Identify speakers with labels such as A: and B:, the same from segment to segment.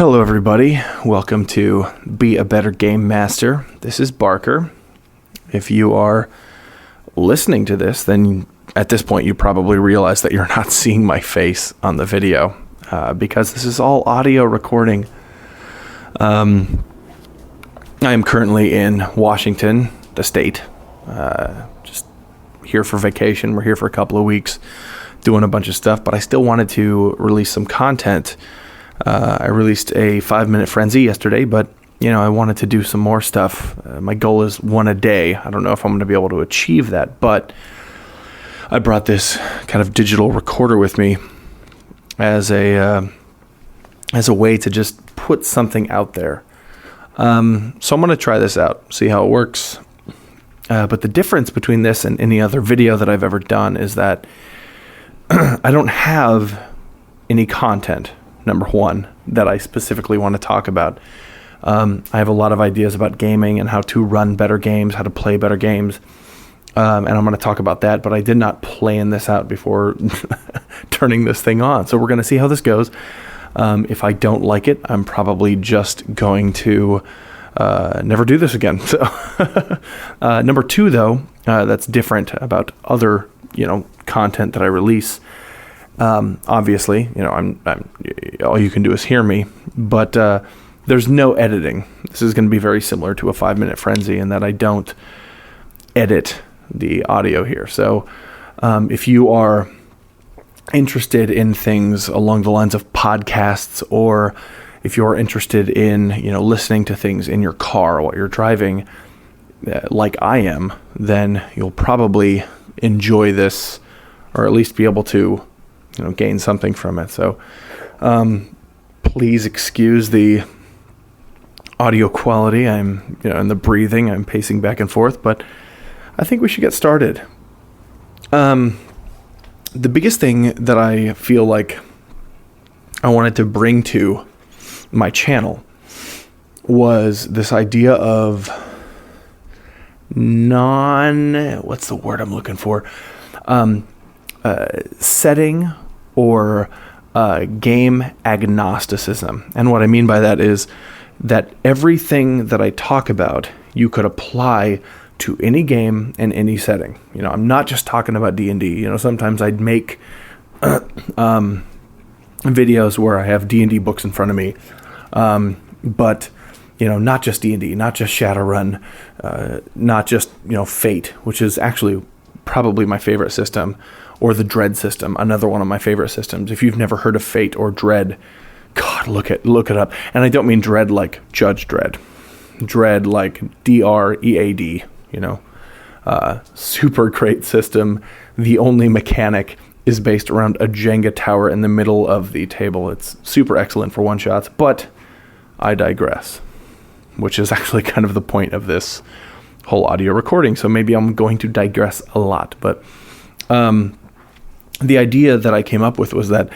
A: Hello, everybody. Welcome to Be a Better Game Master. This is Barker. If you are listening to this, then at this point you probably realize that you're not seeing my face on the video because this is all audio recording. I am currently in Washington, the state, just here for vacation. We're here for a couple of weeks doing a bunch of stuff, but I still wanted to release some content. I released a 5-minute frenzy yesterday, but I wanted to do some more stuff. My goal is one a day. I don't know if I'm going to be able to achieve that, but I brought this kind of digital recorder with me as a way to just put something out there. So I'm going to try this out, see how it works. But the difference between this and any other video that I've ever done is that I don't have any content. Number one, that I specifically want to talk about. I have a lot of ideas about gaming and how to run better games, how to play better games, and I'm going to talk about that, but I did not plan this out before turning this thing on. So we're going to see how this goes. If I don't like it, I'm probably just going to never do this again. So number two, though, that's different about other content that I release. Obviously, I'm all you can do is hear me, but there's no editing. This is going to be very similar to a 5-minute frenzy in that I don't edit the audio here. So if you are interested in things along the lines of podcasts, or if you're interested in listening to things in your car while you're driving, like I am, then you'll probably enjoy this, or at least be able to gain something from it. So please excuse the audio quality. I'm and the breathing. I'm pacing back and forth, but I think we should get started. The biggest thing that I feel like I wanted to bring to my channel was this idea of what's the word I'm looking for? Setting or game agnosticism. And what I mean by that is that everything that I talk about, you could apply to any game and any setting. I'm not just talking about D&D. Sometimes I'd make videos where I have D&D books in front of me. But not just D&D, not just Shadowrun, not just, Fate, which is actually probably my favorite system, or the Dread system, another one of my favorite systems. If you've never heard of Fate or Dread, God, look it up. And I don't mean Dread like Judge Dredd. Dread like D-R-E-A-D, super great system. The only mechanic is based around a Jenga tower in the middle of the table. It's super excellent for one-shots, but I digress, which is actually kind of the point of this whole audio recording. So maybe I'm going to digress a lot, but the idea that I came up with was that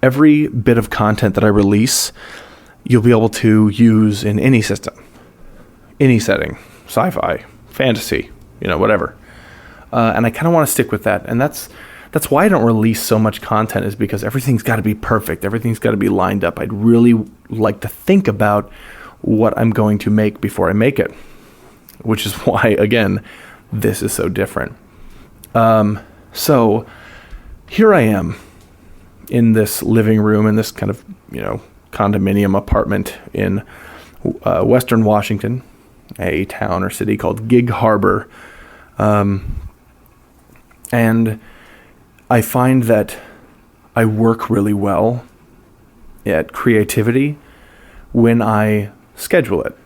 A: every bit of content that I release, you'll be able to use in any system, any setting, sci-fi, fantasy, whatever. And I kind of want to stick with that. And that's why I don't release so much content, is because everything's got to be perfect. Everything's got to be lined up. I'd really like to think about what I'm going to make before I make it, which is why, again, this is so different. So here I am in this living room, in this kind of, condominium apartment in Western Washington, a town or city called Gig Harbor. And I find that I work really well at creativity when I schedule it.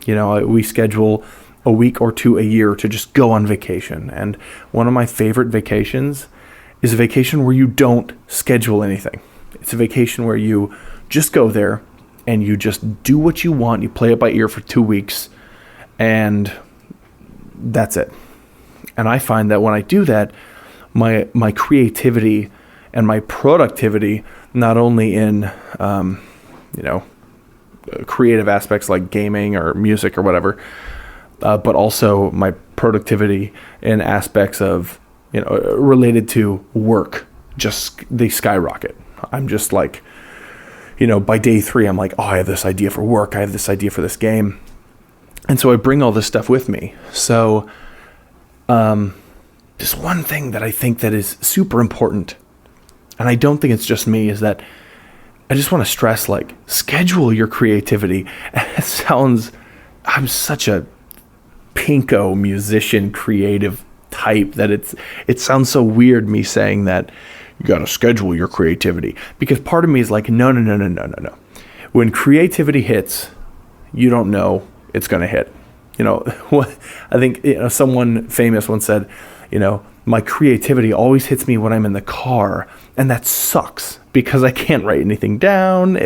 A: We schedule a week or two a year to just go on vacation. And one of my favorite vacations is a vacation where you don't schedule anything. It's a vacation where you just go there and you just do what you want. You play it by ear for 2 weeks, and that's it. And I find that when I do that, my creativity and my productivity, not only in creative aspects like gaming or music or whatever, but also my productivity in aspects of related to work, they skyrocket. I'm just like, by day 3, I'm like, oh, I have this idea for work. I have this idea for this game. And so I bring all this stuff with me. So just one thing that I think that is super important, and I don't think it's just me, is that I just want to stress, like, schedule your creativity. It sounds, I'm such a pinko musician creative type that it sounds so weird me saying that you got to schedule your creativity, because part of me is like, no. When creativity hits, you don't know it's going to hit. I think someone famous once said, my creativity always hits me when I'm in the car, and that sucks because I can't write anything down.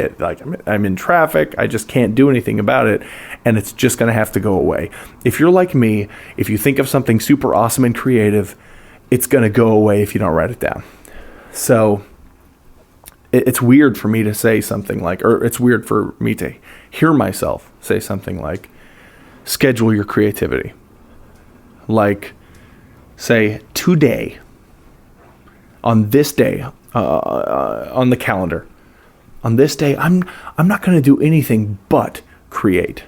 A: I'm in traffic. I just can't do anything about it, and it's just going to have to go away. If you're like me, if you think of something super awesome and creative, it's going to go away if you don't write it down. So it's weird for me to say something like, or it's weird for me to hear myself say something like, schedule your creativity. Like, say, today, on this day, on the calendar, on this day, I'm not going to do anything but create.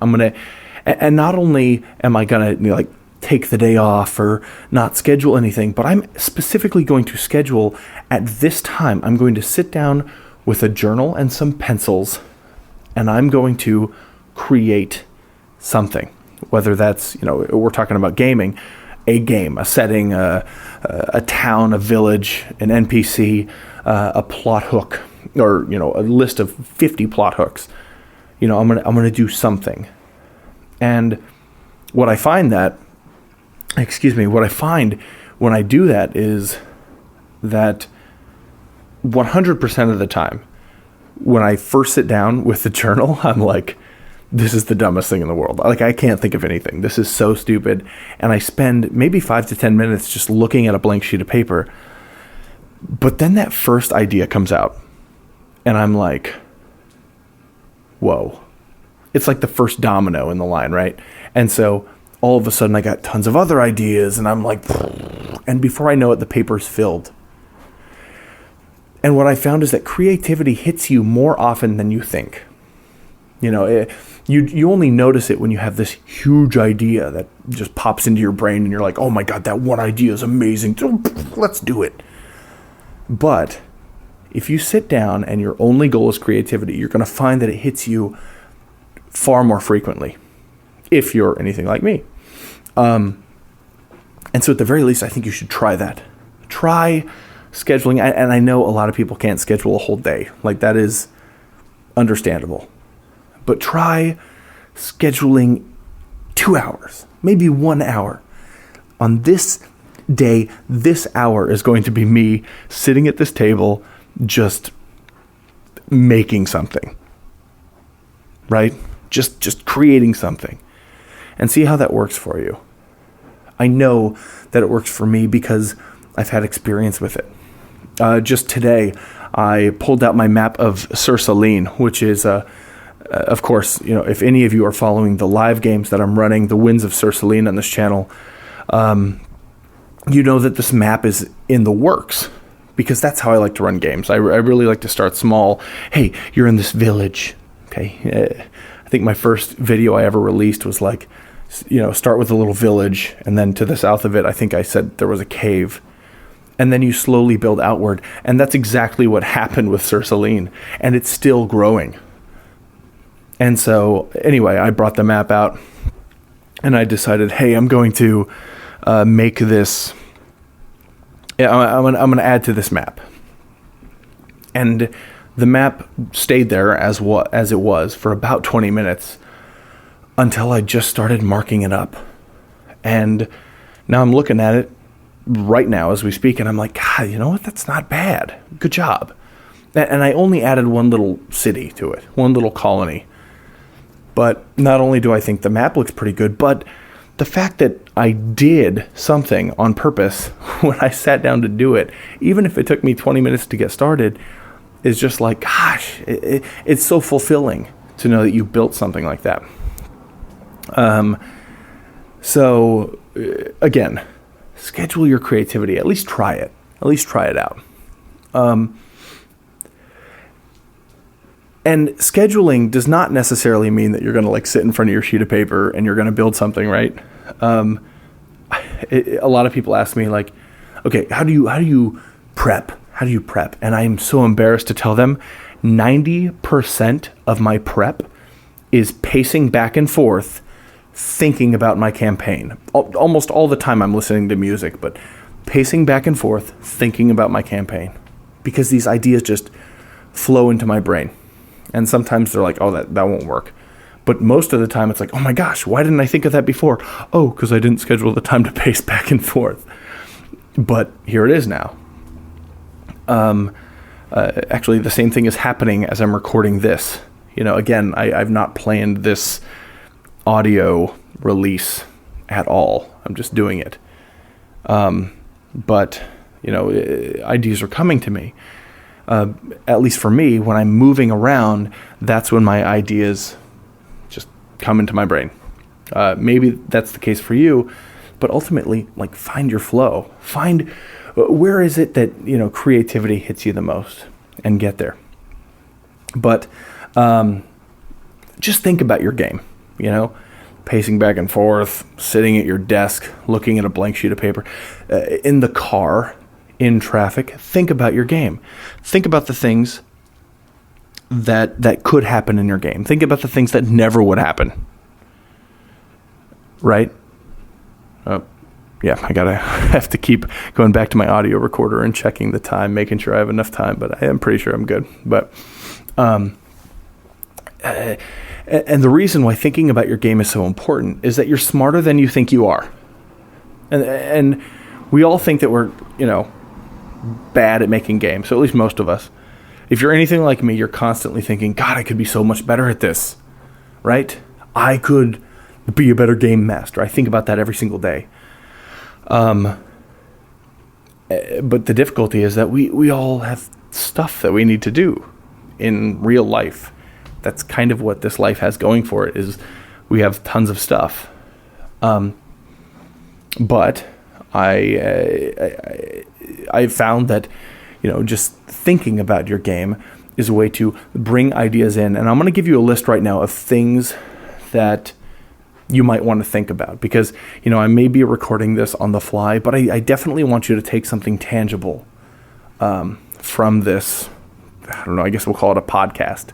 A: And not only am I going to take the day off or not schedule anything, but I'm specifically going to schedule at this time. I'm going to sit down with a journal and some pencils, and I'm going to create something. Whether that's, we're talking about gaming, a game, a setting, a town, a village, an NPC, a plot hook, or, a list of 50 plot hooks. I'm going to do something. And what I find when I do that is that 100% of the time, when I first sit down with the journal, I'm like, this is the dumbest thing in the world. Like, I can't think of anything. This is so stupid. And I spend maybe 5 to 10 minutes just looking at a blank sheet of paper. But then that first idea comes out, and I'm like, whoa. It's like the first domino in the line, right? And so all of a sudden I got tons of other ideas, and I'm like, and before I know it, the paper's filled. And what I found is that creativity hits you more often than you think. You only notice it when you have this huge idea that just pops into your brain, and you're like, oh my God, that one idea is amazing. Let's do it. But if you sit down and your only goal is creativity, you're going to find that it hits you far more frequently, if you're anything like me. And so at the very least, I think you should try that. Try scheduling. And I know a lot of people can't schedule a whole day. Like, that is understandable. But try scheduling 2 hours, maybe 1 hour. On this day, this hour is going to be me sitting at this table just making something, right? Just creating something, and see how that works for you. I know that it works for me because I've had experience with it. Just today, I pulled out my map of Sursaline, which is of course, if any of you are following the live games that I'm running, the Winds of Sursaline on this channel, you know that this map is in the works, because that's how I like to run games. I really like to start small. Hey, you're in this village. Okay. I think my first video I ever released was like, start with a little village, and then to the south of it, I think I said there was a cave. And then you slowly build outward. And that's exactly what happened with Sursaline. And it's still growing. And so, anyway, I brought the map out, and I decided, hey, I'm going to make this. Yeah, I'm going to add to this map. And the map stayed there as it was for about 20 minutes until I just started marking it up. And now I'm looking at it right now as we speak, and I'm like, God, you know what? That's not bad. Good job. And I only added one little city to it, one little colony. But not only do I think the map looks pretty good, but the fact that I did something on purpose when I sat down to do it, even if it took me 20 minutes to get started, is just like, gosh, it's so fulfilling to know that you built something like that. So, again, schedule your creativity. At least try it. At least try it out. And scheduling does not necessarily mean that you're going to like sit in front of your sheet of paper and you're going to build something, right? A lot of people ask me like, okay, how do you prep? How do you prep? And I'm so embarrassed to tell them 90% of my prep is pacing back and forth, thinking about my campaign. Almost all the time I'm listening to music, but pacing back and forth, thinking about my campaign, because these ideas just flow into my brain. And sometimes they're like, oh, that won't work. But most of the time it's like, oh my gosh, why didn't I think of that before? Oh, because I didn't schedule the time to pace back and forth. But here it is now. Actually, the same thing is happening as I'm recording this. Again, I've not planned this audio release at all. I'm just doing it. But ideas are coming to me. At least for me, when I'm moving around, that's when my ideas just come into my brain. Maybe that's the case for you, but ultimately, like, find your flow. Find where is it that, creativity hits you the most, and get there. But just think about your game, pacing back and forth, sitting at your desk, looking at a blank sheet of paper, in the car, in traffic. Think about your game. Think about the things that could happen in your game. Think about the things that never would happen. Right? Yeah, I have to keep going back to my audio recorder and checking the time, making sure I have enough time, but I am pretty sure I'm good. But, and the reason why thinking about your game is so important is that you're smarter than you think you are. And we all think that we're, bad at making games. So at least most of us. If you're anything like me, you're constantly thinking, God, I could be so much better at this, right? I could be a better game master. I think about that every single day. But the difficulty is that we all have stuff that we need to do in real life. That's kind of what this life has going for it, is we have tons of stuff. But I found that, just thinking about your game is a way to bring ideas in. And I'm going to give you a list right now of things that you might want to think about, because, I may be recording this on the fly, but I definitely want you to take something tangible from this. I don't know, I guess we'll call it a podcast.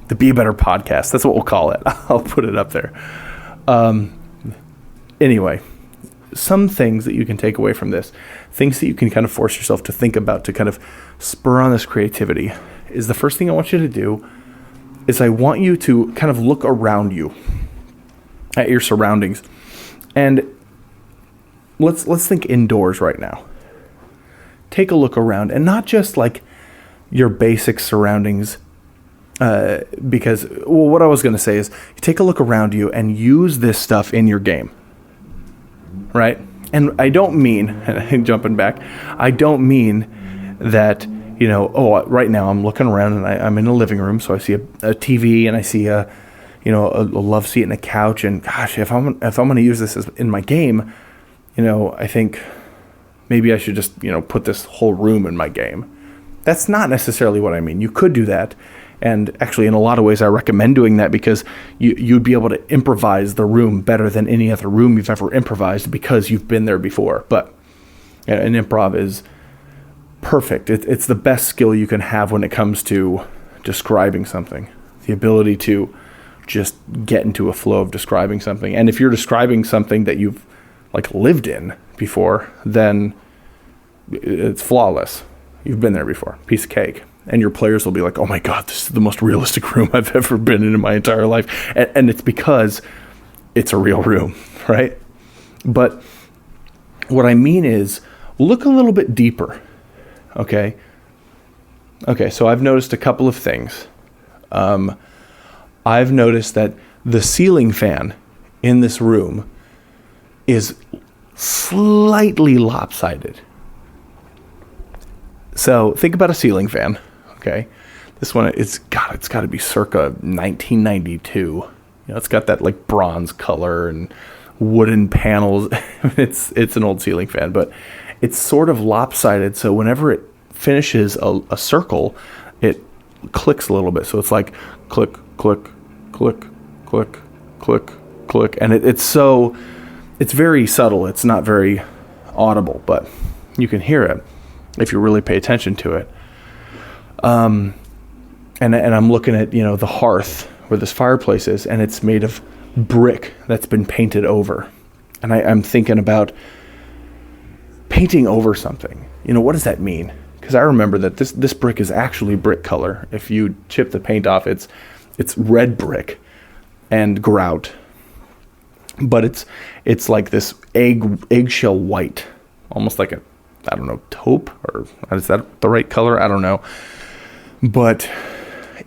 A: The Be a Better Podcast. That's what we'll call it. I'll put it up there. Anyway, some things that you can take away from this, things that you can kind of force yourself to think about to kind of spur on this creativity, is the first thing I want you to do is I want you to kind of look around you at your surroundings. And let's think indoors right now. Take a look around, and not just like your basic surroundings, because what I was going to say is take a look around you and use this stuff in your game. Right? And I don't mean, jumping back, I don't mean that, right now I'm looking around and I'm in a living room, so I see a TV and I see a love seat and a couch, and gosh, if I'm going to use this in my game, I think maybe I should just, put this whole room in my game. That's not necessarily what I mean. You could do that. And actually, in a lot of ways, I recommend doing that, because you'd be able to improvise the room better than any other room you've ever improvised, because you've been there before. But an improv is perfect. It's the best skill you can have when it comes to describing something. The ability to just get into a flow of describing something. And if you're describing something that you've lived in before, then it's flawless. You've been there before. Piece of cake. And your players will be like, oh my God, this is the most realistic room I've ever been in my entire life. And it's because it's a real room, right? But what I mean is, look a little bit deeper, okay? Okay, so I've noticed a couple of things. I've noticed that the ceiling fan in this room is slightly lopsided. So think about a ceiling fan. Okay, this one, it's got to be circa 1992. It's got that bronze color and wooden panels. It's an old ceiling fan, but it's sort of lopsided. So whenever it finishes a circle, it clicks a little bit. So it's like click, click, click, click, click, click. And it's very subtle. It's not very audible, but you can hear it if you really pay attention to it. And I'm looking at, the hearth where this fireplace is, and it's made of brick that's been painted over. And I'm thinking about painting over something. What does that mean? Because I remember that this brick is actually brick color. If you chip the paint off, it's red brick and grout. But it's like this eggshell white, almost like a, I don't know, taupe, or is that the right color? I don't know. But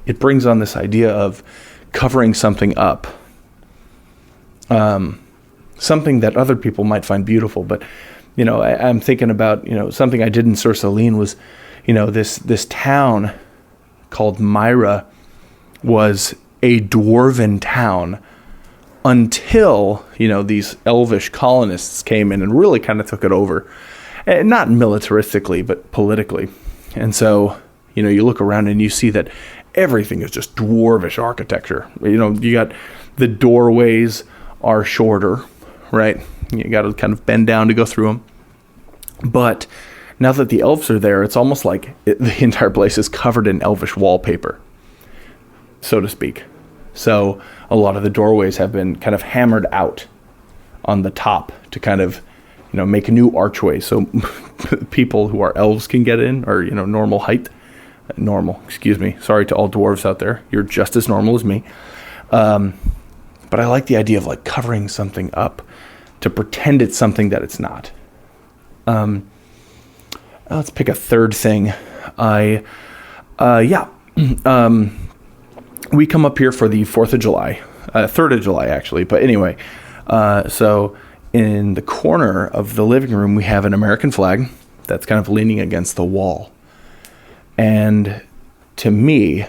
A: it brings on this idea of covering something up. Something that other people might find beautiful, but I'm thinking about something I did in Sur Salines was this town called Myra was a dwarven town until these elvish colonists came in and really kind of took it over, and not militaristically but politically. And so you look around and you see that everything is just dwarvish architecture. You got the doorways are shorter, right? You got to kind of bend down to go through them. But now that the elves are there, it's almost like the entire place is covered in elvish wallpaper, so to speak. So a lot of the doorways have been kind of hammered out on the top to kind of, make a new archway so people who are elves can get in, or, normal height. Excuse me. Sorry to all dwarves out there. You're just as normal as me. But I like the idea of like covering something up to pretend it's something that it's not. Let's pick a third thing. We come up here for the 4th of July, 3rd of July actually. But anyway, so in the corner of the living room, we have an American flag that's kind of leaning against the wall. And to me,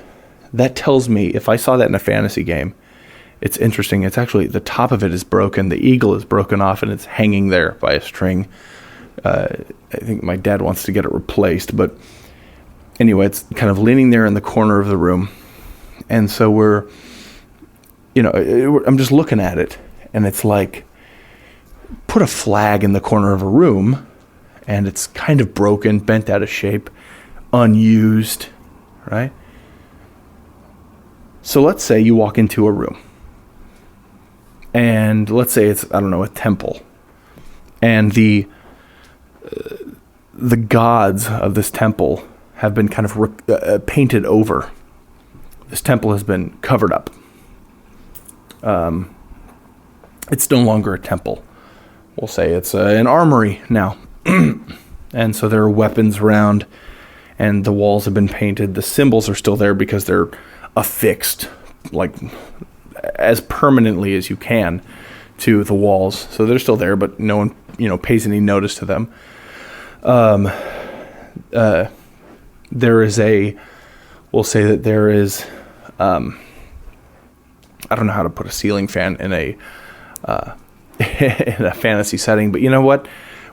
A: that tells me if I saw that in a fantasy game, it's interesting. It's actually, the top of it is broken. The eagle is broken off and it's hanging there by a string. I think my dad wants to get it replaced, but anyway, it's kind of leaning there in the corner of the room. And so I'm just looking at it, and it's like, put a flag in the corner of a room, and it's kind of broken, bent out of shape, unused, right? So let's say you walk into a room, and let's say it's, I don't know, a temple, and the gods of this temple have been kind of painted over. This temple has been covered up. It's no longer a temple. We'll say it's an armory now. And so there are weapons around, and the walls have been painted. The symbols are still there because they're affixed, like as permanently as you can, to the walls. So they're still there, but no one, pays any notice to them. We'll say that there is, I don't know how to put a ceiling fan in a in a fantasy setting, but you know what?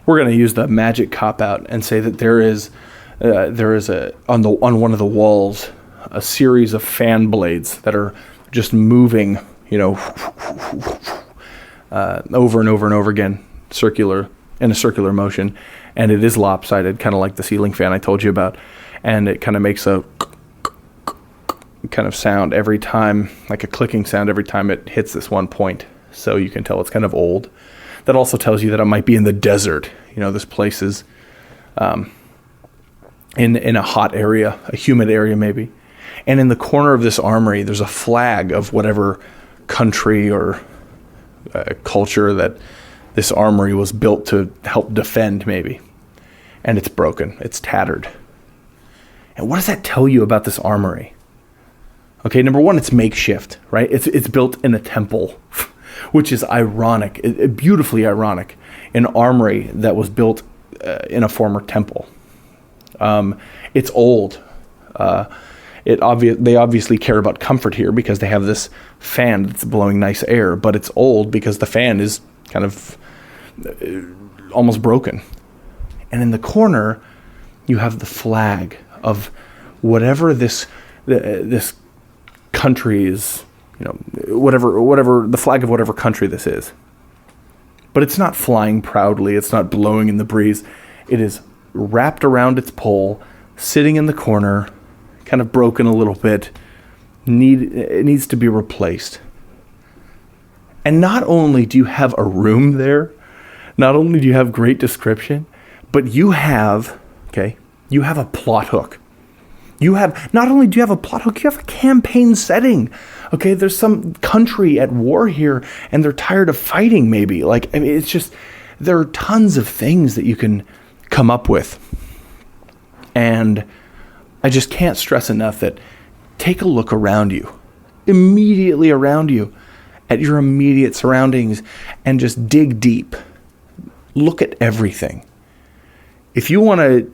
A: We're going to use the magic cop-out and say that there is on one of the walls a series of fan blades that are just moving, over and over and over again, in a circular motion, and it is lopsided, kind of like the ceiling fan I told you about, and it kind of makes a kind of sound every time, like a clicking sound every time it hits this one point. So you can tell it's kind of old. That also tells you that it might be in the desert. This place is in a hot area, a humid area maybe. And in the corner of this armory, there's a flag of whatever country or culture that this armory was built to help defend maybe. And it's broken. It's tattered. And what does that tell you about this armory? Okay, number one, it's makeshift, right? It's built in a temple, which is ironic, beautifully ironic, an armory that was built in a former temple. It's old. They obviously care about comfort here because they have this fan that's blowing nice air, but it's old because the fan is kind of almost broken. And in the corner, you have the flag of whatever this this country is, whatever the flag of whatever country this is. But it's not flying proudly. It's not blowing in the breeze. It is wrapped around its pole, sitting in the corner, kind of broken a little bit. It needs to be replaced. And not only do you have a room there, not only do you have great description, but you have a plot hook. Not only do you have a plot hook, you have a campaign setting. Okay, there's some country at war here, and they're tired of fighting, maybe. It's just, there are tons of things that you can come up with. And I just can't stress enough that take a look around you, immediately around you, at your immediate surroundings, and just dig deep. Look at everything. If you want to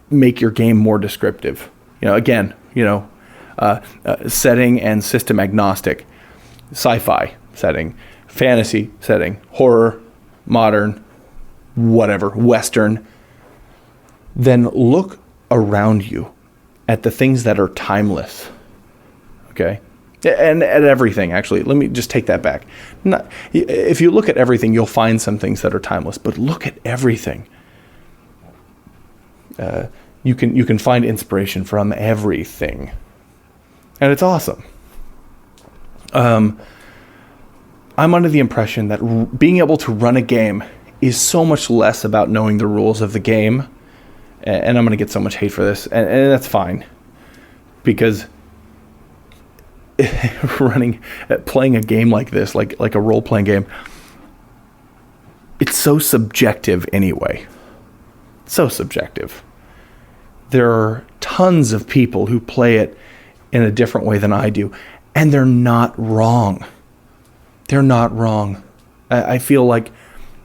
A: make your game more descriptive, setting and system agnostic, sci-fi setting, fantasy setting, horror, modern, whatever, Western, then look around you at the things that are timeless. Okay? And at everything, actually. Let me just take that back. If you look at everything, you'll find some things that are timeless, but look at everything. You can find inspiration from everything. And it's awesome. I'm under the impression that being able to run a game is so much less about knowing the rules of the game. And I'm going to get so much hate for this. And that's fine. Because playing a game like this, like a role-playing game, it's so subjective anyway. So subjective. There are tons of people who play it in a different way than I do, and they're not wrong. They're not wrong. I feel like,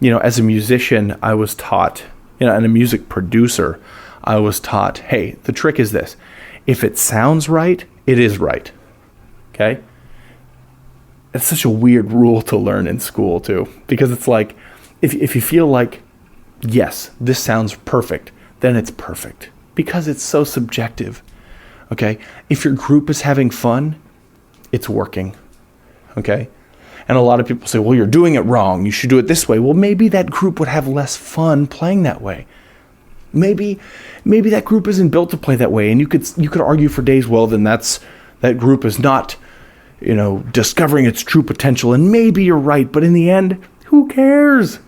A: as a musician, I was taught, and a music producer, I was taught, hey, the trick is this. If it sounds right, it is right. Okay? It's such a weird rule to learn in school, too, because it's like, if you feel like, yes, this sounds perfect, then it's perfect. Because it's so subjective, okay? If your group is having fun, it's working, okay? And a lot of people say, well, you're doing it wrong. You should do it this way. Well, maybe that group would have less fun playing that way. Maybe that group isn't built to play that way. And you could argue for days, well, then that group is not, discovering its true potential. And maybe you're right. But in the end, who cares?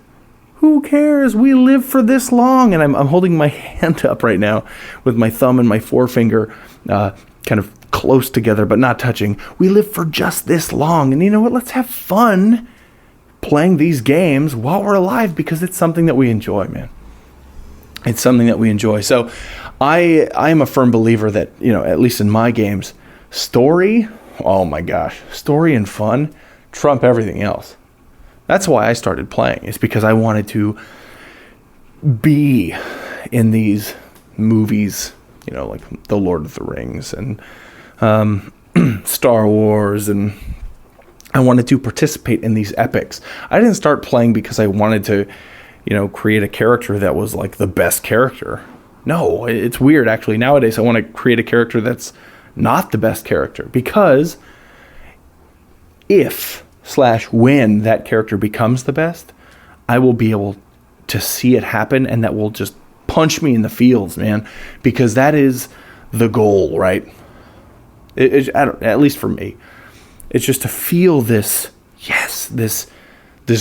A: Who cares? We live for this long. And I'm holding my hand up right now with my thumb and my forefinger kind of close together but not touching. We live for just this long. And you know what? Let's have fun playing these games while we're alive because it's something that we enjoy, man. It's something that we enjoy. So I am a firm believer that, at least in my games, story, oh my gosh, story and fun trump everything else. That's why I started playing. It's because I wanted to be in these movies, like The Lord of the Rings and Star Wars, and I wanted to participate in these epics. I didn't start playing because I wanted to, create a character that was like the best character. No, it's weird actually. Nowadays I want to create a character that's not the best character, because when that character becomes the best, I will be able to see it happen, and that will just punch me in the feels, man, because that is the goal, right? At least for me, it's just to feel this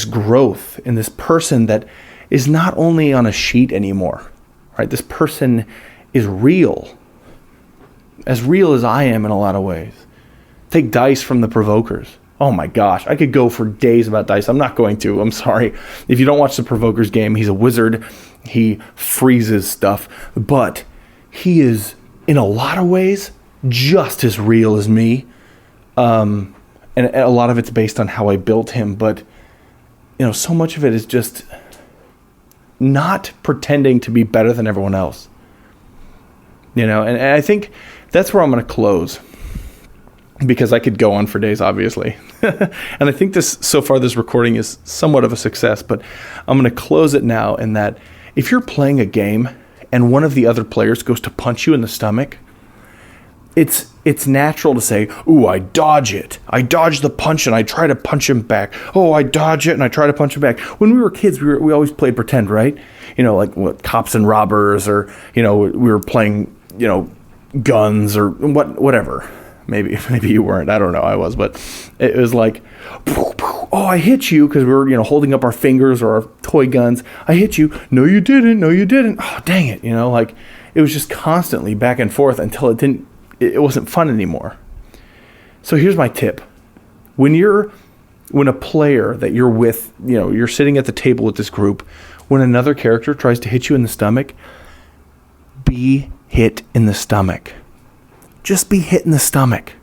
A: growth in this person that is not only on a sheet anymore, right? This person is real as I am in a lot of ways. Take Dice from the Provokers. Oh my gosh, I could go for days about Dice. I'm not going to. I'm sorry. If you don't watch the Provokers game, he's a wizard. He freezes stuff. But he is, in a lot of ways, just as real as me. And a lot of it's based on how I built him. But, so much of it is just not pretending to be better than everyone else. And I think that's where I'm going to close, because I could go on for days, obviously. And I think this recording is somewhat of a success, but I'm going to close it now in that if you're playing a game and one of the other players goes to punch you in the stomach, it's natural to say, ooh, I dodge it. I dodge the punch and I try to punch him back. Oh, I dodge it and I try to punch him back. When we were kids, we always played pretend, right? Like what, cops and robbers, or, we were playing, guns or whatever. Maybe you weren't. I don't know. I was, but it was like, oh, I hit you, because we were, holding up our fingers or our toy guns. I hit you. No, you didn't. No, you didn't. Oh, dang it. Like it was just constantly back and forth until it wasn't fun anymore. So here's my tip. When a player that you're with, you're sitting at the table with this group, when another character tries to hit you in the stomach, be hit in the stomach. Just be hit in the stomach.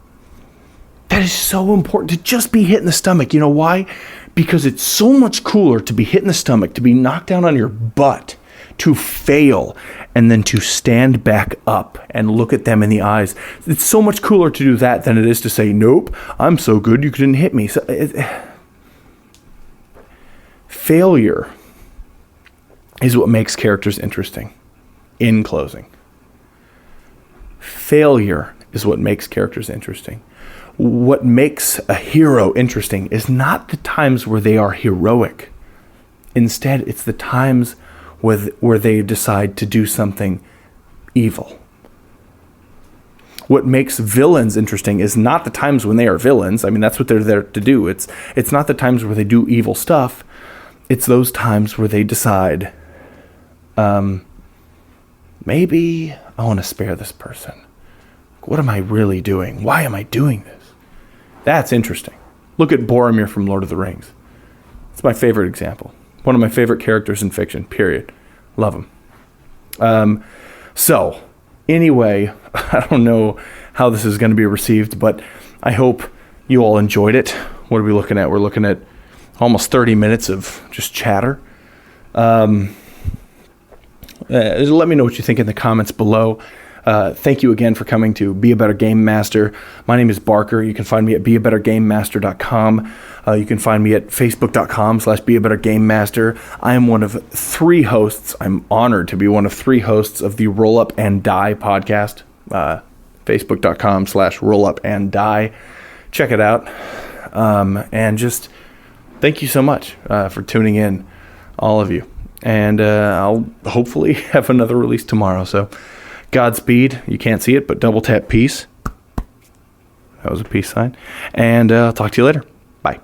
A: That is so important, to just be hit in the stomach. You know why? Because it's so much cooler to be hit in the stomach, to be knocked down on your butt, to fail, and then to stand back up and look at them in the eyes. It's so much cooler to do that than it is to say, nope, I'm so good you couldn't hit me. Failure is what makes characters interesting. In closing, failure is what makes characters interesting. What makes a hero interesting is not the times where they are heroic. Instead, it's the times where they decide to do something evil. What makes villains interesting is not the times when they are villains. I mean, that's what they're there to do. It's not the times where they do evil stuff. It's those times where they decide, maybe I want to spare this person. What am I really doing? Why am I doing this? That's interesting. Look at Boromir from Lord of the Rings. It's my favorite example. One of my favorite characters in fiction, period. Love him. So, anyway, I don't know how this is going to be received, but I hope you all enjoyed it. What are we looking at? We're looking at almost 30 minutes of just chatter. Let me know what you think in the comments below. Thank you again for coming to Be a Better Game Master. My name is Barker. You can find me at beabettergamemaster.com. You can find me at facebook.com/beabettergamemaster. I am one of 3 hosts. I'm honored to be one of 3 hosts of the Roll Up and Die podcast. Facebook.com/rollupanddie. Check it out. And just thank you so much for tuning in, all of you. And I'll hopefully have another release tomorrow. So Godspeed. You can't see it, but double tap peace. That was a peace sign. And I'll talk to you later. Bye.